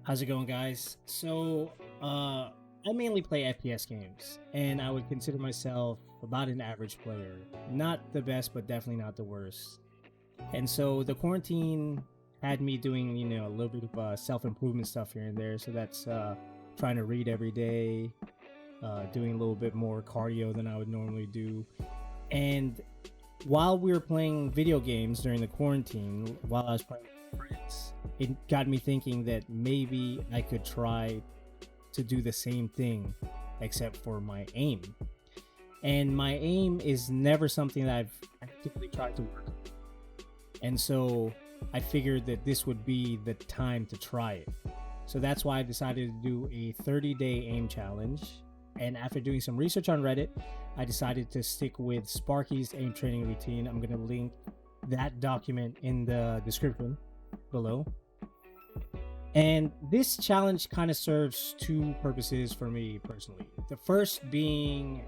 How's it going, guys? I mainly play FPS games, and I would consider myself about an average player. Not the best, but definitely not the worst. And so the quarantine had me doing, a little bit of self-improvement stuff here and there. So that's trying to read every day, doing a little bit more cardio than I would normally do. And while we were playing video games during the quarantine, while I was playing with friends, it got me thinking that maybe I could try to do the same thing, except for my aim. And my aim is never something that I've actively tried to work on. And so I figured that this would be the time to try it. So that's why I decided to do a 30-day aim challenge. And after doing some research on Reddit, I decided to stick with Sparky's aim training routine. I'm going to link that document in the description below. And this challenge kind of serves two purposes for me personally. The first being,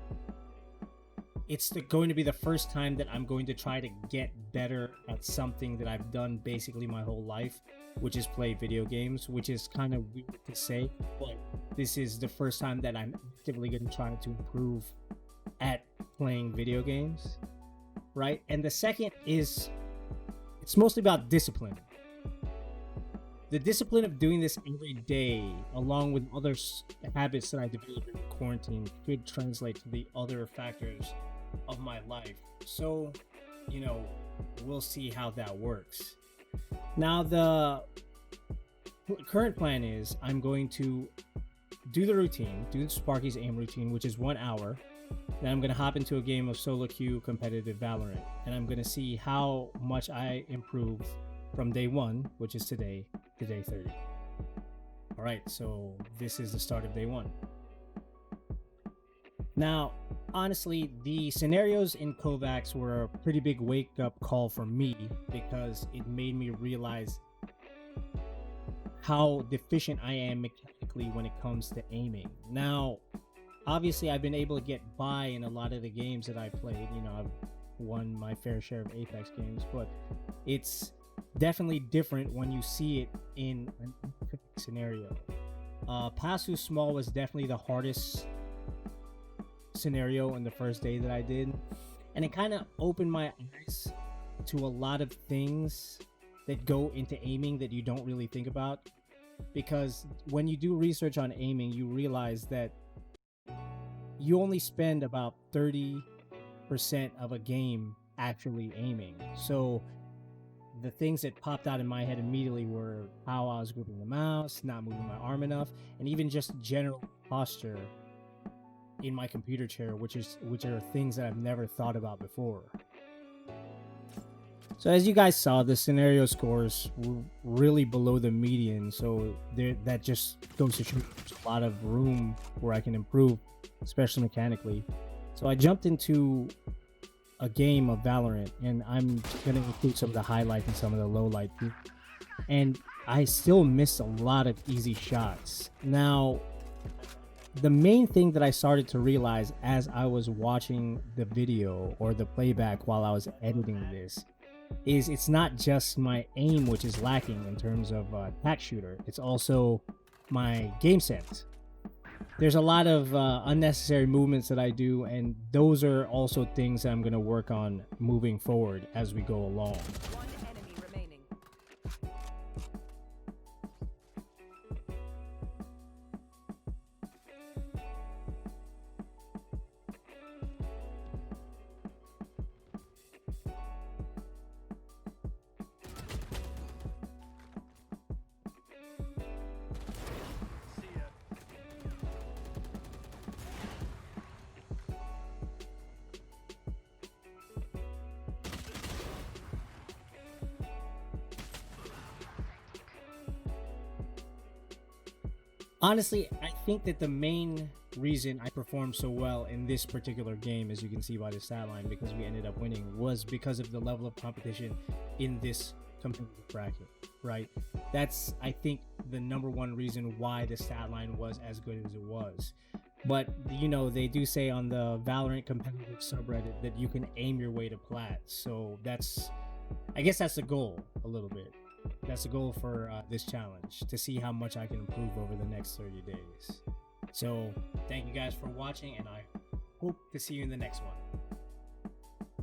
going to be the first time that I'm going to try to get better at something that I've done basically my whole life, which is play video games, which is kind of weird to say, but this is the first time that I'm actively going to try to improve at playing video games, right? And the second is, it's mostly about discipline. The discipline of doing this every day, along with other habits that I developed in quarantine, could translate to the other factors of my life. So, we'll see how that works. Now, the current plan is I'm going to do the Sparky's aim routine, which is 1 hour. Then I'm going to hop into a game of solo queue competitive Valorant, and I'm going to see how much I improve from day 1, which is today, to day 30. All right, so this is the start of day 1. Now, honestly, the scenarios in KovaaKs were a pretty big wake-up call for me, because it made me realize how deficient I am mechanically when it comes to aiming. Now, obviously, I've been able to get by in a lot of the games that I played. I've won my fair share of Apex games, but it's definitely different when you see it in an scenario. Pasu Small was definitely the hardest scenario on the first day that I did, and it kind of opened my eyes to a lot of things that go into aiming that you don't really think about, because when you do research on aiming, you realize that you only spend about 30% of a game actually aiming. So the things that popped out in my head immediately were how I was gripping the mouse, not moving my arm enough, and even just general posture in my computer chair, which are things that I've never thought about before. So as you guys saw, the scenario scores were really below the median, so that just goes to show there's a lot of room where I can improve, especially mechanically. So I jumped into a game of Valorant, and I'm going to include some of the highlights and some of the lowlights. And I still missed a lot of easy shots. Now, the main thing that I started to realize as I was watching the video or the playback while I was editing this is it's not just my aim which is lacking in terms of attack shooter. It's also my game sense. There's a lot of unnecessary movements that I do, and those are also things that I'm going to work on moving forward as we go along. One enemy remaining. Honestly, I think that the main reason I performed so well in this particular game, as you can see by the stat line, because we ended up winning, was because of the level of competition in this competitive bracket, right? That's, I think, the number one reason why the stat line was as good as it was. But you know, they do say on the Valorant competitive subreddit that you can aim your way to plat. So that's, I guess that's the goal a little bit. That's the goal for this challenge, to see how much I can improve over the next 30 days. So thank you guys for watching, and I hope to see you in the next one.